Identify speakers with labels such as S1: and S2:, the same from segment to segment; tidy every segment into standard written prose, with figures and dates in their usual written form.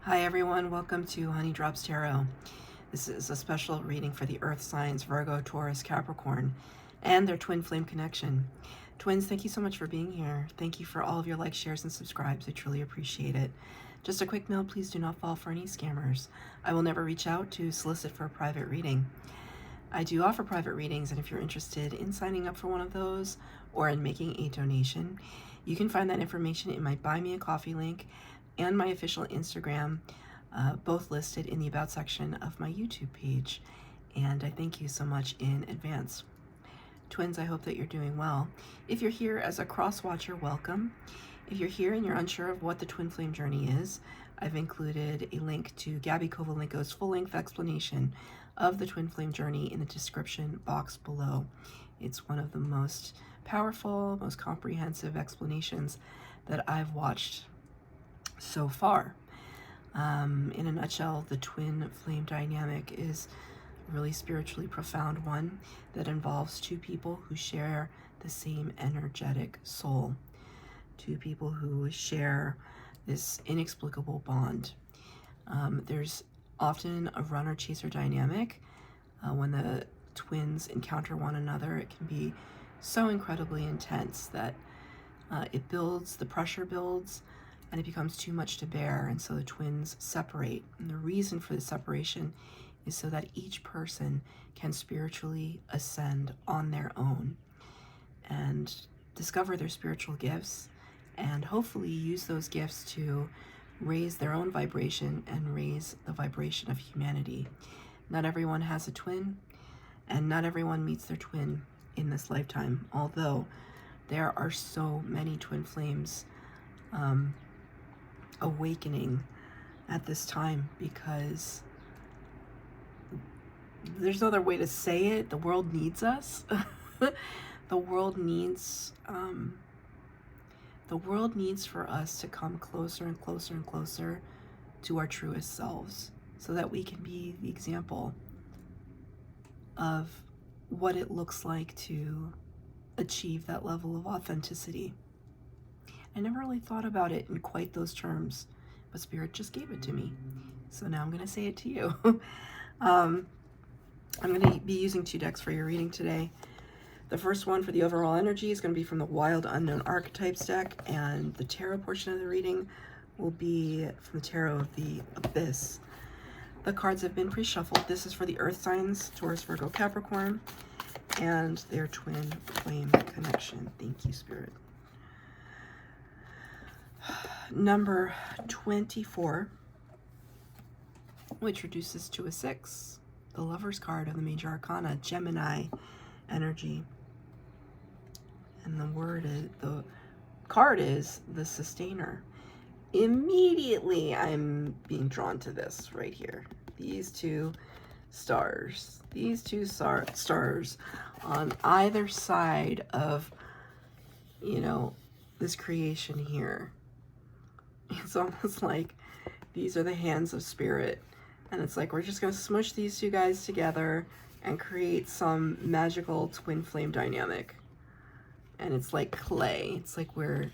S1: Hi everyone, welcome to Honey Drops Tarot. This is a special reading for the Earth signs Virgo, Taurus, Capricorn, and their twin flame connection. Twins, thank you so much for being here. Thank you for all of your likes, shares, and subscribes. I truly appreciate it. Just a quick note, please do not fall for any scammers. I will never reach out to solicit for a private reading. I do offer private readings, and if you're interested in signing up for one of those or in making a donation, you can find that information in my Buy Me a Coffee link and my official Instagram, both listed in the About section of my YouTube page. And I thank you so much in advance. Twins, I hope that you're doing well. If you're here as a cross-watcher, welcome. If you're here and you're unsure of what the twin flame journey is, I've included a link to Gabi Kovalenko's full-length explanation of the twin flame journey in the description box below. It's one of the most powerful, most comprehensive explanations that I've watched so far. In a nutshell, the twin flame dynamic is a really spiritually profound one that involves two people who share the same energetic soul, two people who share this inexplicable bond. There's often a runner-chaser dynamic. When the twins encounter one another, it can be so incredibly intense that the pressure builds, and it becomes too much to bear, and so the twins separate. And the reason for the separation is so that each person can spiritually ascend on their own and discover their spiritual gifts, and hopefully use those gifts to raise their own vibration and raise the vibration of humanity. Not everyone has a twin, and not everyone meets their twin in this lifetime, although there are so many twin flames awakening at this time, because there's no other way to say it. The world needs us. The world needs for us to come closer and closer and closer to our truest selves, so that we can be the example of what it looks like to achieve that level of authenticity. I never really thought about it in quite those terms, but Spirit just gave it to me. So now I'm going to say it to you. I'm going to be using two decks for your reading today. The first one for the overall energy is going to be from the Wild Unknown Archetypes deck, and the tarot portion of the reading will be from the Tarot of the Abyss. The cards have been pre-shuffled. This is for the Earth signs, Taurus, Virgo, Capricorn, and their twin flame connection. Thank you, Spirit. Number 24, which reduces to a 6, the Lover's card of the Major Arcana, Gemini energy. And the card is the Sustainer. Immediately I'm being drawn to this right here. These two stars. These two stars on either side of, this creation here. It's almost like these are the hands of Spirit, and it's like we're just going to smush these two guys together and create some magical twin flame dynamic. And it's like clay. It's like we're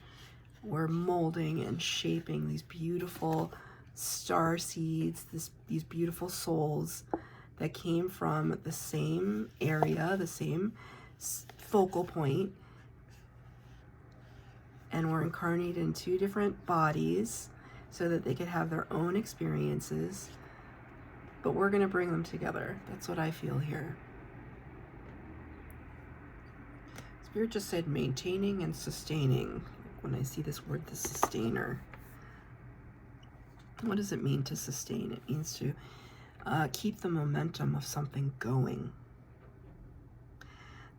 S1: molding and shaping these beautiful star seeds, these beautiful souls that came from the same area, the same focal point, and were incarnated in two different bodies so that they could have their own experiences, but we're going to bring them together. That's what I feel here. Spirit just said maintaining and sustaining. When I see this word, the Sustainer, what does it mean to sustain? It means to keep the momentum of something going.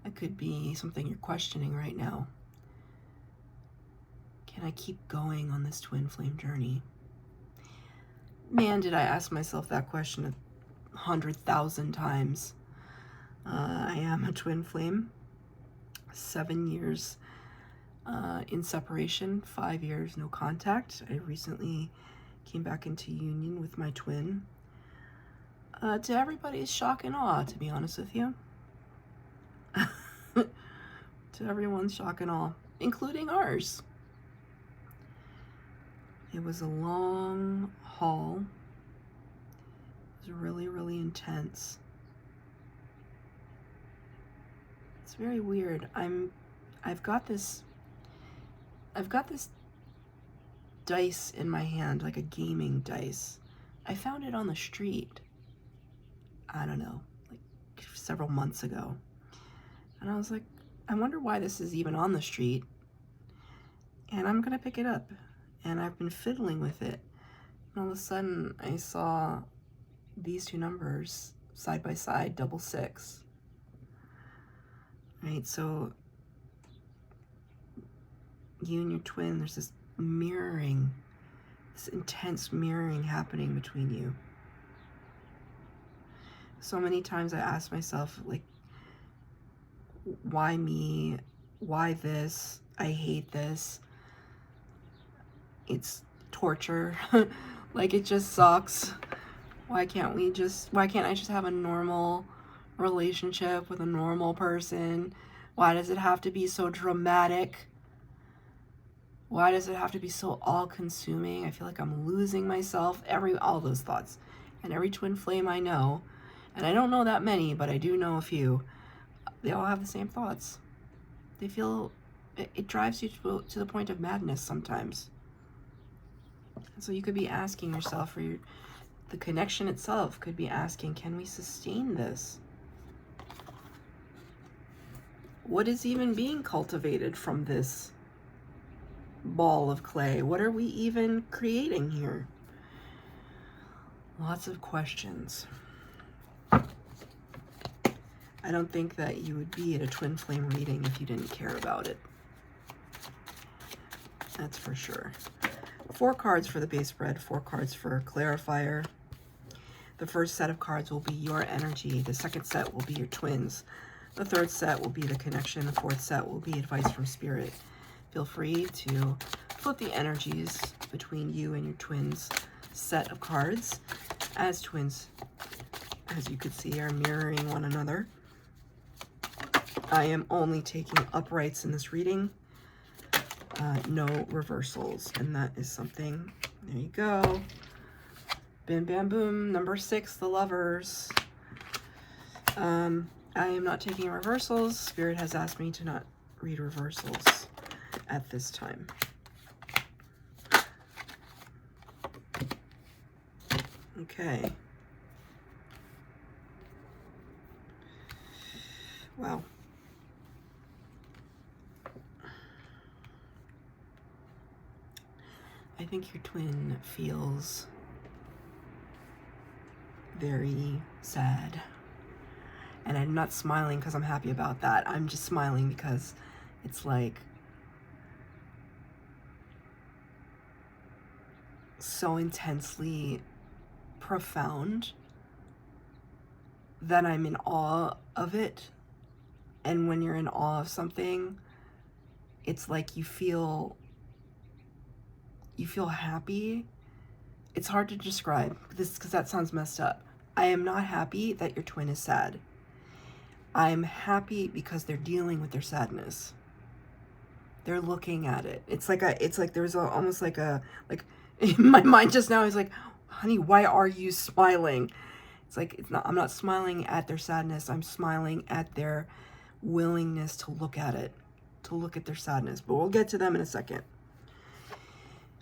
S1: That could be something you're questioning right now. Can I keep going on this twin flame journey? Man, did I ask myself that question 100,000 times. I am a twin flame. 7 years in separation, 5 years no contact. I recently came back into union with my twin. To everybody's shock and awe, to be honest with you. To everyone's shock and awe, including ours. It was a long haul intense. It's very weird. I've got this dice in my hand, like a gaming dice. I found it on the street. I don't know, like several months ago. And I was like, I wonder why this is even on the street. And I'm gonna pick it up. And I've been fiddling with it. And all of a sudden I saw these two numbers side by side, 666. Right, so you and your twin, there's this mirroring, this intense mirroring happening between you. So many times I ask myself, like, why me? Why this? I hate this. It's torture. Like, it just sucks. Why can't I just have a normal relationship with a normal person? Why does it have to be so dramatic? Why does it have to be so all-consuming? I feel like I'm losing myself. All those thoughts. And every twin flame I know, and I don't know that many, but I do know a few, they all have the same thoughts. They feel, it drives you to the point of madness sometimes. And so you could be asking yourself, the connection itself could be asking, can we sustain this? What is even being cultivated from this ball of clay? What are we even creating here? Lots of questions. I don't think that you would be at a twin flame reading if you didn't care about it. That's for sure. 4 cards for the base spread, 4 cards for clarifier. The first set of cards will be your energy. The second set will be your twins. The third set will be the connection. The fourth set will be advice from spirit. Feel free to flip the energies between you and your twins' set of cards, as twins, as you could see, are mirroring one another. I am only taking uprights in this reading, no reversals, and that is something. There you go. Bim, bam, boom. Number 6, the Lovers. I am not taking reversals. Spirit has asked me to not read reversals at this time. Okay. Wow. I think your twin feels very sad. And I'm not smiling because I'm happy about that. I'm just smiling because it's like so intensely profound that I'm in awe of it. And when you're in awe of something, it's like you feel happy. It's hard to describe this because that sounds messed up. I am not happy that your twin is sad. I'm happy because they're dealing with their sadness. They're looking at it. It's like there's almost like in my mind just now is like, honey, why are you smiling? It's like, I'm not smiling at their sadness. I'm smiling at their willingness to look at it, to look at their sadness. But we'll get to them in a second.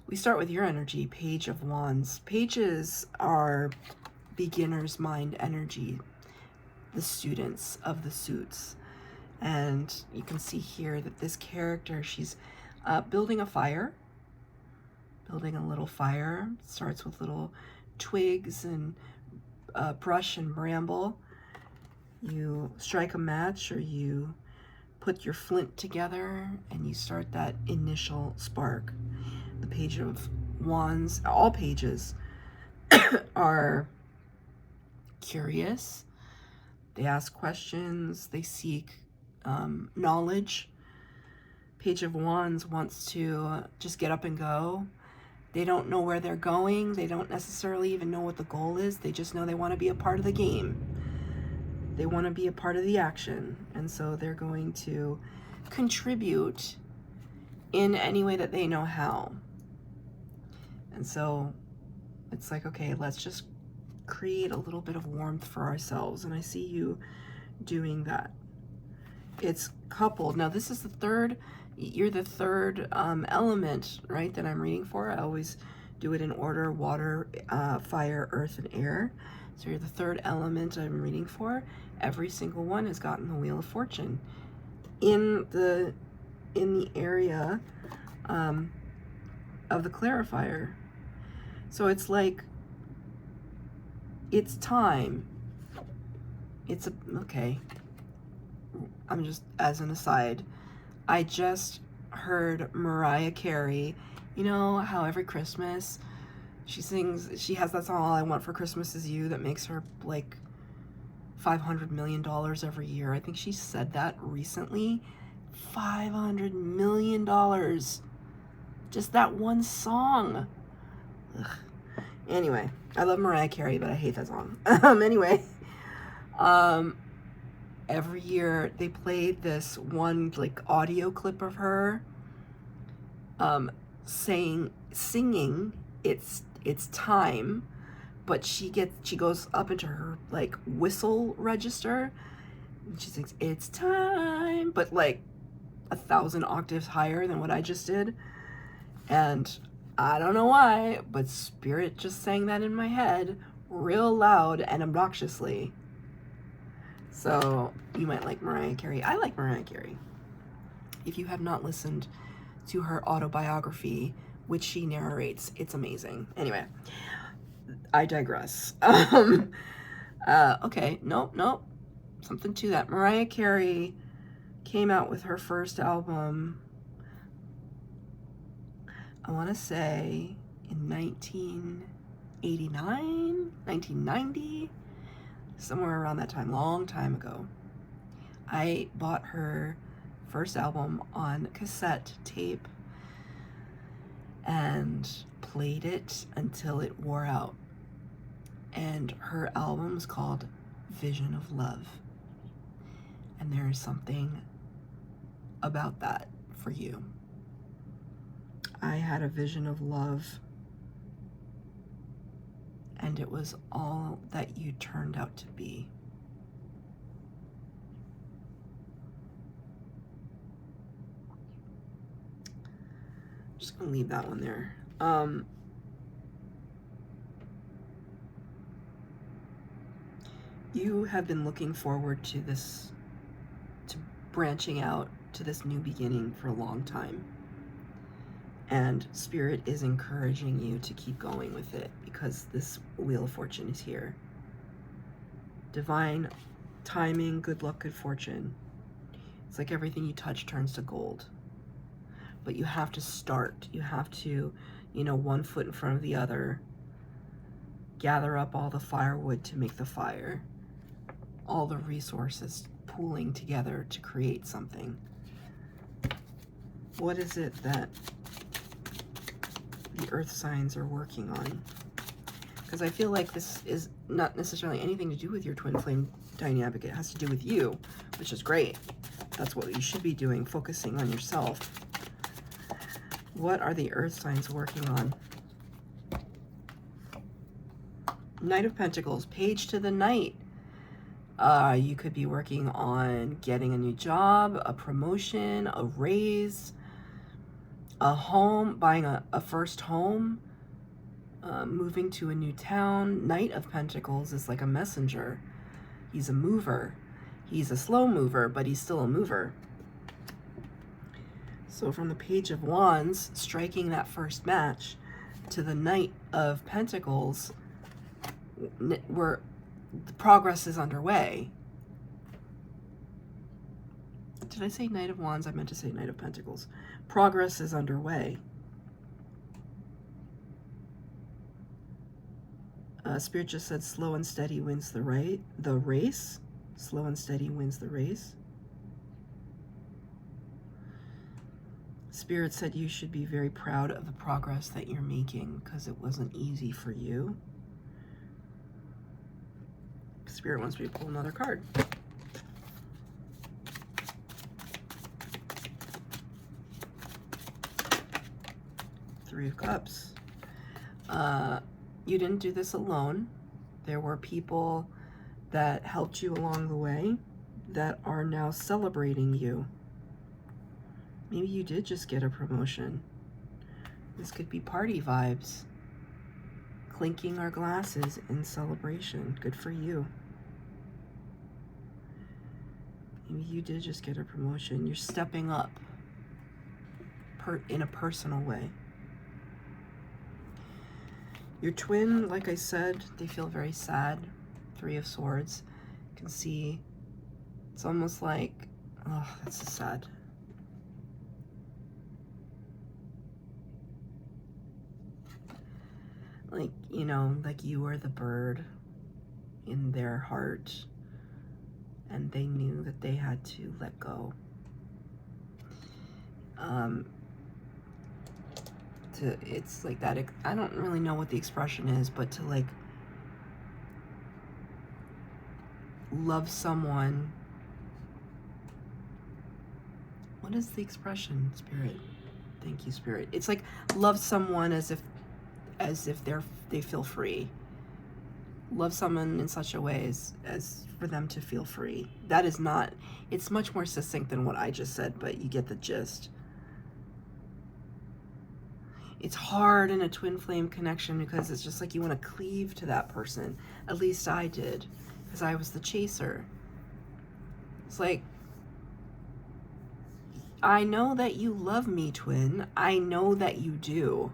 S1: We start with your energy, Page of Wands. Pages are beginner's mind energy, the students of the suits. And you can see here that this character, she's building a fire, building a little fire. It starts with little twigs and brush and bramble. You strike a match, or you put your flint together and you start that initial spark. The Page of Wands, all pages are curious. They ask questions. They seek knowledge. Page of Wands wants to just get up and go. They don't know where they're going. They don't necessarily even know what the goal is. They just know they want to be a part of the game. They want to be a part of the action. And so they're going to contribute in any way that they know how. And so it's like, okay, let's just create a little bit of warmth for ourselves, and I see you doing that. It's coupled. Now this is the third, you're the third element, right, that I'm reading for. I always do it in order: water, fire, earth, and air. So you're the third element I'm reading for. Every single one has gotten the Wheel of Fortune in the area of the clarifier. So it's like, it's time. It's okay. I'm just, as an aside, I just heard Mariah Carey. You know how every Christmas she sings, she has that song, All I Want for Christmas Is You, that makes her like $500 million every year. I think she said that recently. $500 million. Just that one song. Ugh. Anyway, I love Mariah Carey, but I hate that song. Anyway, every year they played this one like audio clip of her singing it's time, but she goes up into her like whistle register and she sings it's time, but like 1,000 octaves higher than what I just did. And I don't know why, but Spirit just sang that in my head real loud and obnoxiously. So you might like Mariah Carey. I like Mariah Carey. If you have not listened to her autobiography, which she narrates, it's amazing. Anyway, I digress. Okay, nope. Something to that. Mariah Carey came out with her first album, I want to say in 1989, 1990, somewhere around that time, long time ago. I bought her first album on cassette tape and played it until it wore out. And her album is called Vision of Love. And there is something about that for you. I had a vision of love, and it was all that you turned out to be. I'm just gonna leave that one there. You have been looking forward to this, to branching out to this new beginning for a long time. And Spirit is encouraging you to keep going with it because this Wheel of Fortune is here. Divine timing, good luck, good fortune. It's like everything you touch turns to gold. But you have to start. You have to, one foot in front of the other. Gather up all the firewood to make the fire. All the resources pooling together to create something. What is it that the earth signs are working on? Because I feel like this is not necessarily anything to do with your twin flame dynamic. It has to do with you, which is great. That's what you should be doing, focusing on yourself. What are the earth signs working on? Knight of Pentacles, Page to the Knight. You could be working on getting a new job, a promotion, a raise, a home, buying a first home, moving to a new town. Knight of Pentacles is like a messenger. He's a mover. He's a slow mover, but he's still a mover. So from the Page of Wands, striking that first match, to the Knight of Pentacles, where the progress is underway. Did I say Knight of Wands? I meant to say Knight of Pentacles. Progress is underway. Spirit just said slow and steady wins the race. Slow and steady wins the race. Spirit said you should be very proud of the progress that you're making because it wasn't easy for you. Spirit wants me to pull another card. Three of Cups. You didn't do this alone. There were people that helped you along the way that are now celebrating you. Maybe you did just get a promotion. This could be party vibes. Clinking our glasses in celebration. Good for you. Maybe you did just get a promotion. You're stepping up in a personal way. Your twin, like I said, they feel very sad. 3 of Swords. You can see it's almost like, oh, that's so sad. Like, you know, like you were the bird in their heart, and they knew that they had to let go. It's like that, I don't really know what the expression is, but to like love someone. What is the expression, Spirit? Thank you, Spirit. It's like love someone as if they feel free. Love someone in such a way as for them to feel free. That is not, it's much more succinct than what I just said, but you get the gist. It's hard in a twin flame connection because it's just like you want to cleave to that person. At least I did, because I was the chaser. It's like, I know that you love me, twin. I know that you do.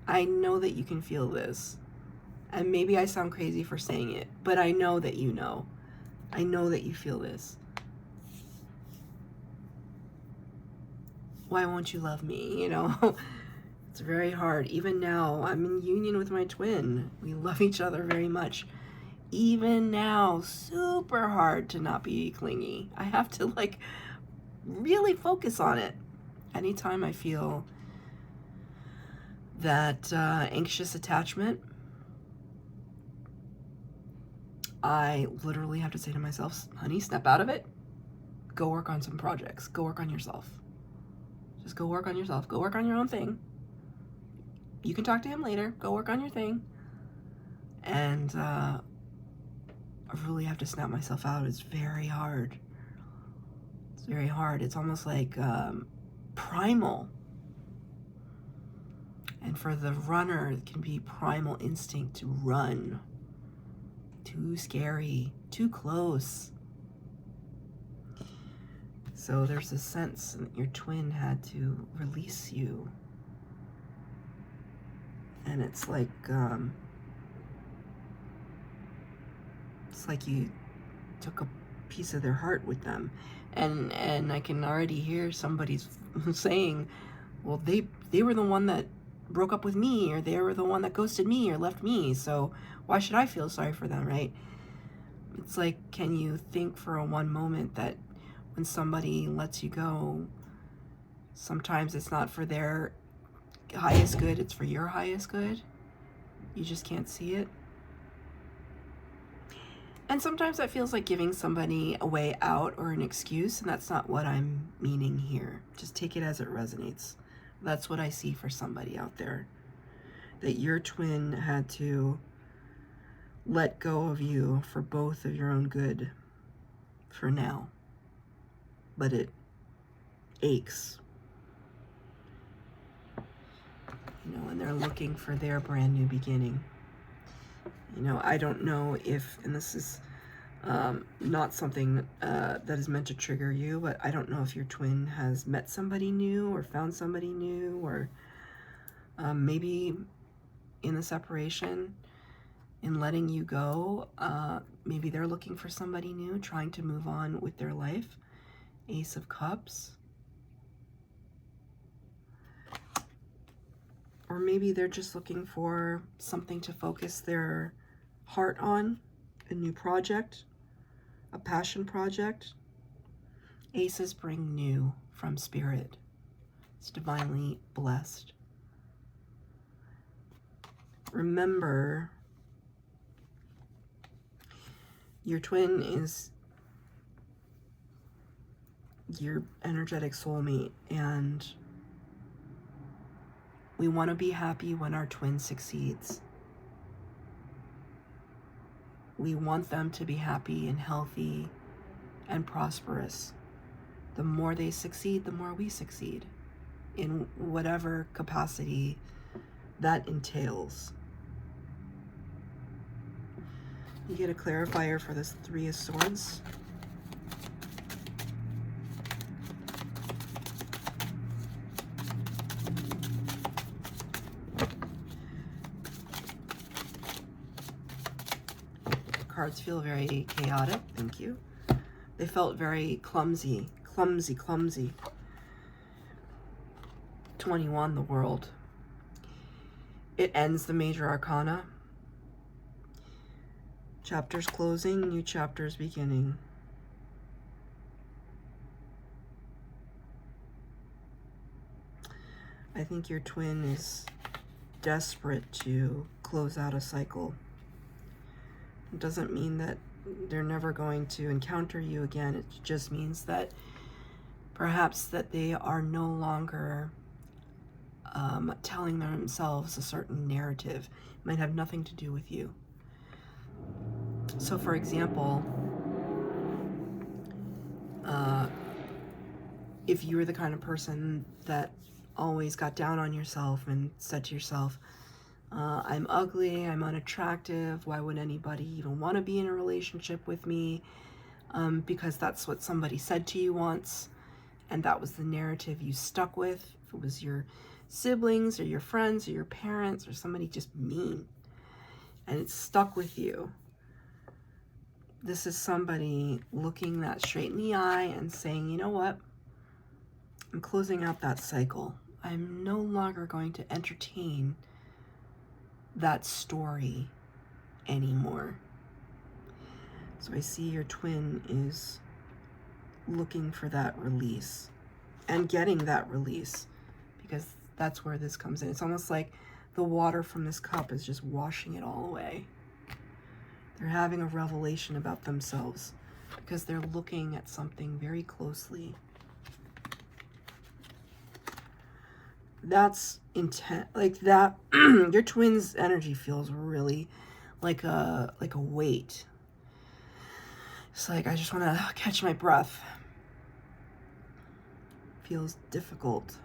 S1: I know that you can feel this. And maybe I sound crazy for saying it, but I know that you know. I know that you feel this. Why won't you love me? You know, it's very hard. Even now, I'm in union with my twin. We love each other very much. Even now, super hard to not be clingy. I have to like really focus on it. Anytime I feel that anxious attachment, I literally have to say to myself, honey, snap out of it. Go work on some projects. Go work on yourself. Just go work on yourself. Go work on your own thing. You can talk to him later. Go work on your thing. And I really have to snap myself out. It's very hard. It's very hard. It's almost like primal. And for the runner, it can be primal instinct to run. Too scary. Too close. So there's a sense that your twin had to release you. And it's like you took a piece of their heart with them. And I can already hear somebody's saying, well, they were the one that broke up with me, or they were the one that ghosted me or left me, so why should I feel sorry for them, right? It's like, can you think for a one moment that when somebody lets you go, sometimes it's not for their highest good, it's for your highest good? You just can't see it. And sometimes that feels like giving somebody a way out or an excuse, and that's not what I'm meaning here. Just take it as it resonates. That's what I see for somebody out there. That your twin had to let go of you for both of your own good for now. But it aches. You know, and they're looking for their brand new beginning. You know, I don't know if, and this is not something that is meant to trigger you, but I don't know if your twin has met somebody new or found somebody new, or maybe in the separation, in letting you go, maybe they're looking for somebody new, trying to move on with their life. Ace of Cups. Or maybe they're just looking for something to focus their heart on, a new project, a passion project. Aces bring new from spirit. It's divinely blessed. Remember, your twin is your energetic soulmate, and we want to be happy when our twin succeeds. We want them to be happy and healthy and prosperous. The more they succeed, the more we succeed in whatever capacity that entails. You get a clarifier for this Three of Swords. Cards feel very chaotic. Thank you. They felt very clumsy. 21, the World. It ends the major arcana. Chapters closing, new chapters beginning. I think your twin is desperate to close out a cycle. It doesn't mean that they're never going to encounter you again. It just means that perhaps that they are no longer telling themselves a certain narrative. It might have nothing to do with you. So for example, if you were the kind of person that always got down on yourself and said to yourself, I'm ugly, I'm unattractive, why would anybody even want to be in a relationship with me? Because that's what somebody said to you once, and that was the narrative you stuck with. If it was your siblings or your friends or your parents or somebody just mean, and it stuck with you. This is somebody looking that straight in the eye and saying, you know what? I'm closing out that cycle. I'm no longer going to entertain that story anymore. So I see your twin is looking for that release and getting that release, because that's where this comes in. It's almost like the water from this cup is just washing it all away. They're having a revelation about themselves because they're looking at something very closely. That's intent, like that. Your twin's energy feels really like a weight. It's like, I just want to catch my breath. Feels difficult.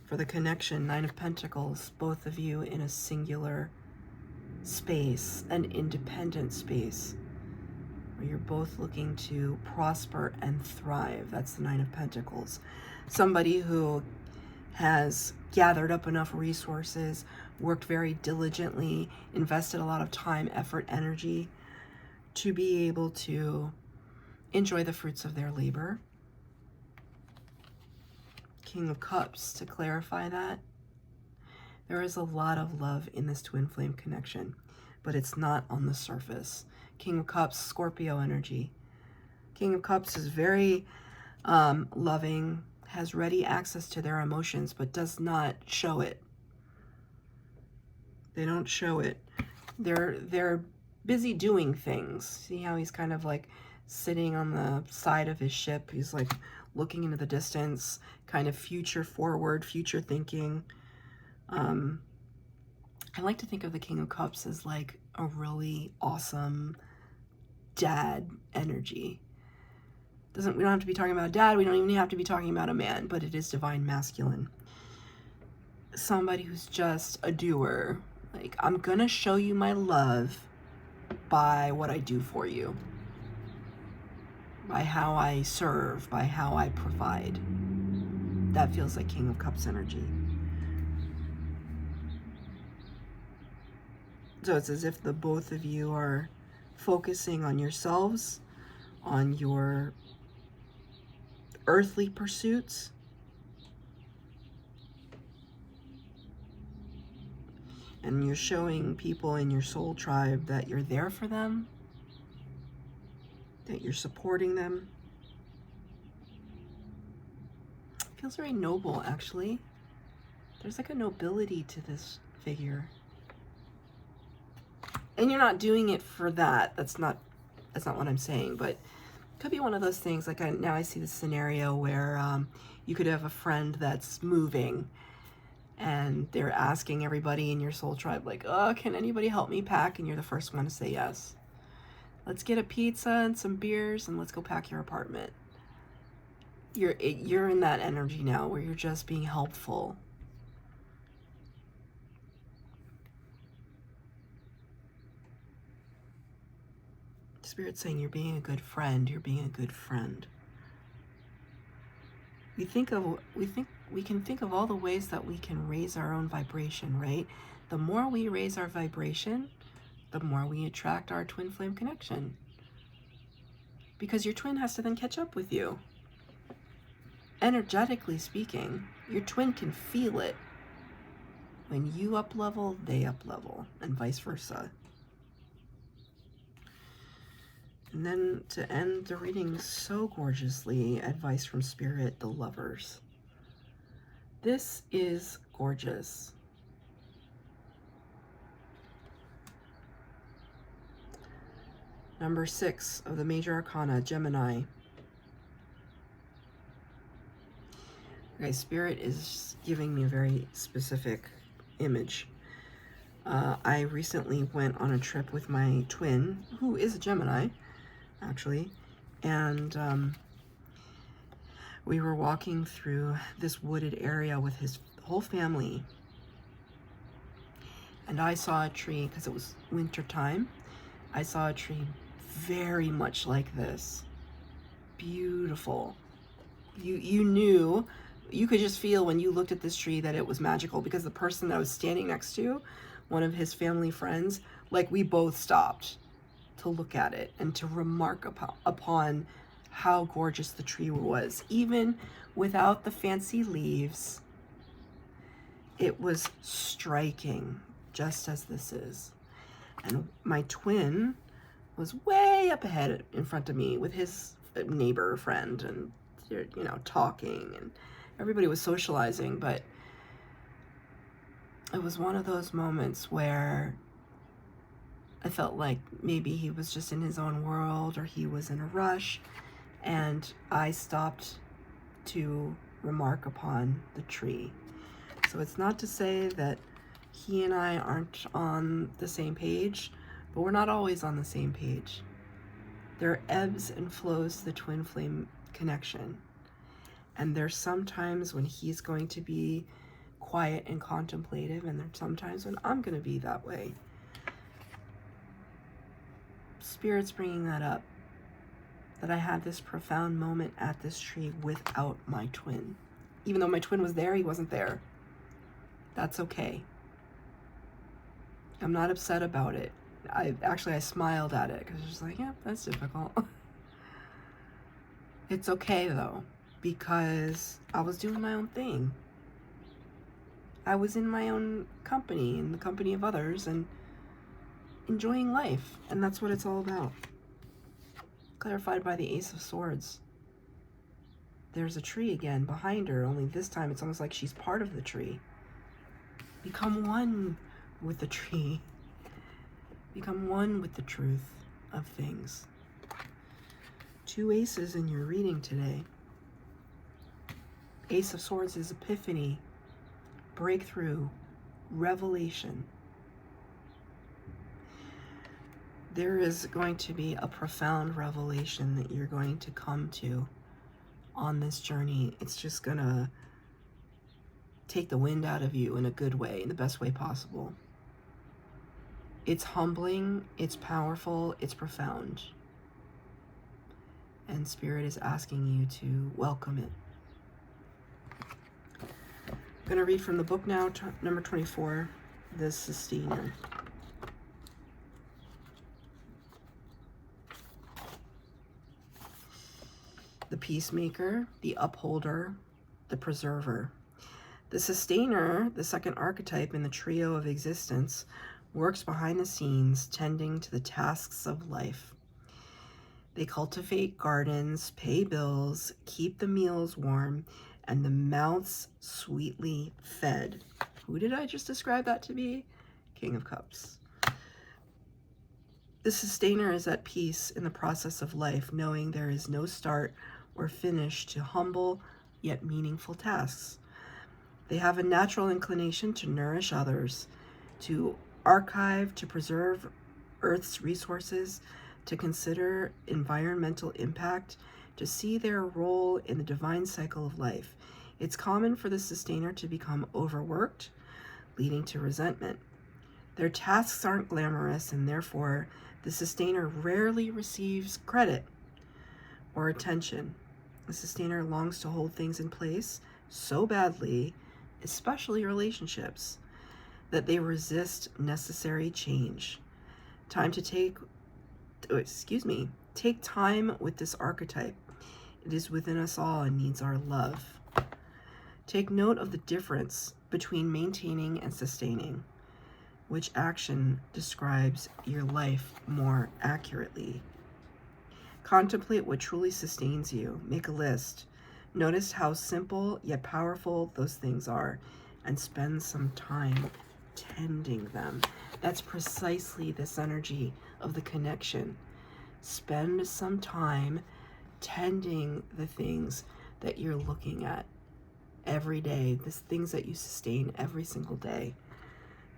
S1: For the connection, Nine of Pentacles, both of you in a singular space, an independent space, where you're both looking to prosper and thrive. That's the Nine of Pentacles. Somebody who has gathered up enough resources, worked very diligently, invested a lot of time, effort, energy to be able to enjoy the fruits of their labor. King of Cups, to clarify that. There is a lot of love in this twin flame connection, but it's not on the surface. King of Cups, Scorpio energy. King of Cups is very loving, has ready access to their emotions, but does not show it. They don't show it. They're busy doing things. See how he's kind of like sitting on the side of his ship. He's like looking into the distance, kind of future forward, future thinking. I like to think of the King of Cups as like a really awesome dad energy. We don't have to be talking about a dad. We don't even have to be talking about a man, but it is divine masculine. Somebody who's just a doer. Like, I'm gonna show you my love by what I do for you, by how I serve, by how I provide. That feels like King of Cups energy. So it's as if the both of you are focusing on yourselves, on your earthly pursuits, and you're showing people in your soul tribe that you're there for them, that you're supporting them. It feels very noble, actually. There's like a nobility to this figure. And you're not doing it for that. That's not what I'm saying, but it could be one of those things. Like now I see this scenario where you could have a friend that's moving, and they're asking everybody in your soul tribe, like, oh, can anybody help me pack? And you're the first one to say yes. Let's get a pizza and some beers and let's go pack your apartment. You're in that energy now where you're just being helpful. Spirit's saying you're being a good friend. You're being a good friend. We can think of all the ways that we can raise our own vibration, right? The more we raise our vibration, the more we attract our twin flame connection. Because your twin has to then catch up with you. Energetically speaking, your twin can feel it. When you up level, they up level, and vice versa. And then to end the reading so gorgeously, advice from Spirit, the Lovers. This is gorgeous. Number 6 of the major arcana, Gemini. Okay, Spirit is giving me a very specific image. I recently went on a trip with my twin, who is a Gemini, actually, and we were walking through this wooded area with his whole family, and I saw a tree, because it was winter time. I saw a tree very much like this. Beautiful. You knew, you could just feel when you looked at this tree that it was magical, because the person that I was standing next to, one of his family friends, like, we both stopped to look at it and to remark upon how gorgeous the tree was. Even without the fancy leaves, it was striking, just as this is. And my twin was way up ahead in front of me with his neighbor friend, and, you know, talking, and everybody was socializing. But it was one of those moments where I felt like maybe he was just in his own world, or he was in a rush, and I stopped to remark upon the tree. So it's not to say that he and I aren't on the same page, but we're not always on the same page. There are ebbs and flows to the twin flame connection. And there's sometimes when he's going to be quiet and contemplative, and there's sometimes when I'm going to be that way. Spirit's bringing that up, that I had this profound moment at this tree without my twin. Even though my twin was there, he wasn't there. That's okay. I'm not upset about it. I smiled at it, because I was just like, yeah, that's difficult. It's okay though, because I was doing my own thing. I was in my own company, in the company of others, and enjoying life. And that's what it's all about. Clarified by the Ace of Swords. There's a tree again behind her, only this time it's almost like she's part of the tree. Become one with the tree. Become one with the truth of things. 2 aces in your reading today. Ace of Swords is epiphany, breakthrough, revelation. There is going to be a profound revelation that you're going to come to on this journey. It's just gonna take the wind out of you in a good way, in the best way possible. It's humbling, it's powerful, it's profound. And Spirit is asking you to welcome it. I'm going to read from the book now, number 24, The Sustainer. The Peacemaker, the Upholder, the Preserver. The Sustainer, the second archetype in the trio of existence, works behind the scenes, tending to the tasks of life. They cultivate gardens, pay bills, keep the meals warm, and the mouths sweetly fed. Who did I just describe that to be? King of Cups. The Sustainer is at peace in the process of life, knowing there is no start or finish to humble yet meaningful tasks. They have a natural inclination to nourish others, to archive, to preserve Earth's resources, to consider environmental impact, to see their role in the divine cycle of life. It's common for the sustainer to become overworked, leading to resentment. Their tasks aren't glamorous, and therefore the sustainer rarely receives credit or attention. The sustainer longs to hold things in place so badly, especially relationships, that they resist necessary change. Take time with this archetype. It is within us all and needs our love. Take note of the difference between maintaining and sustaining. Which action describes your life more accurately? Contemplate what truly sustains you. Make a list. Notice how simple yet powerful those things are, and spend some time tending them. That's precisely this energy of the connection. Spend some time tending the things that you're looking at every day, the things that you sustain every single day.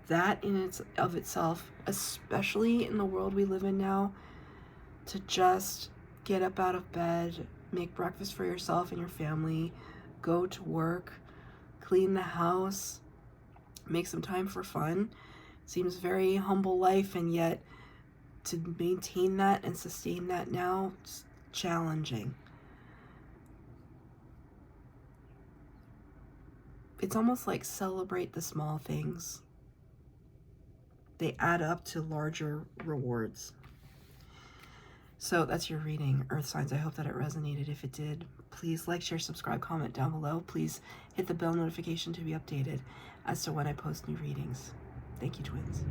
S1: That in of itself, especially in the world we live in now, to just get up out of bed, make breakfast for yourself and your family, go to work, clean the house, make some time for fun. Seems very humble life, and yet to maintain that and sustain that now, it's challenging. It's almost like celebrate the small things. They add up to larger rewards. So that's your reading, Earth signs. I hope that it resonated. If it did, please like, share, subscribe, comment down below. Please hit the bell notification to be updated as to when I post new readings. Thank you, twins.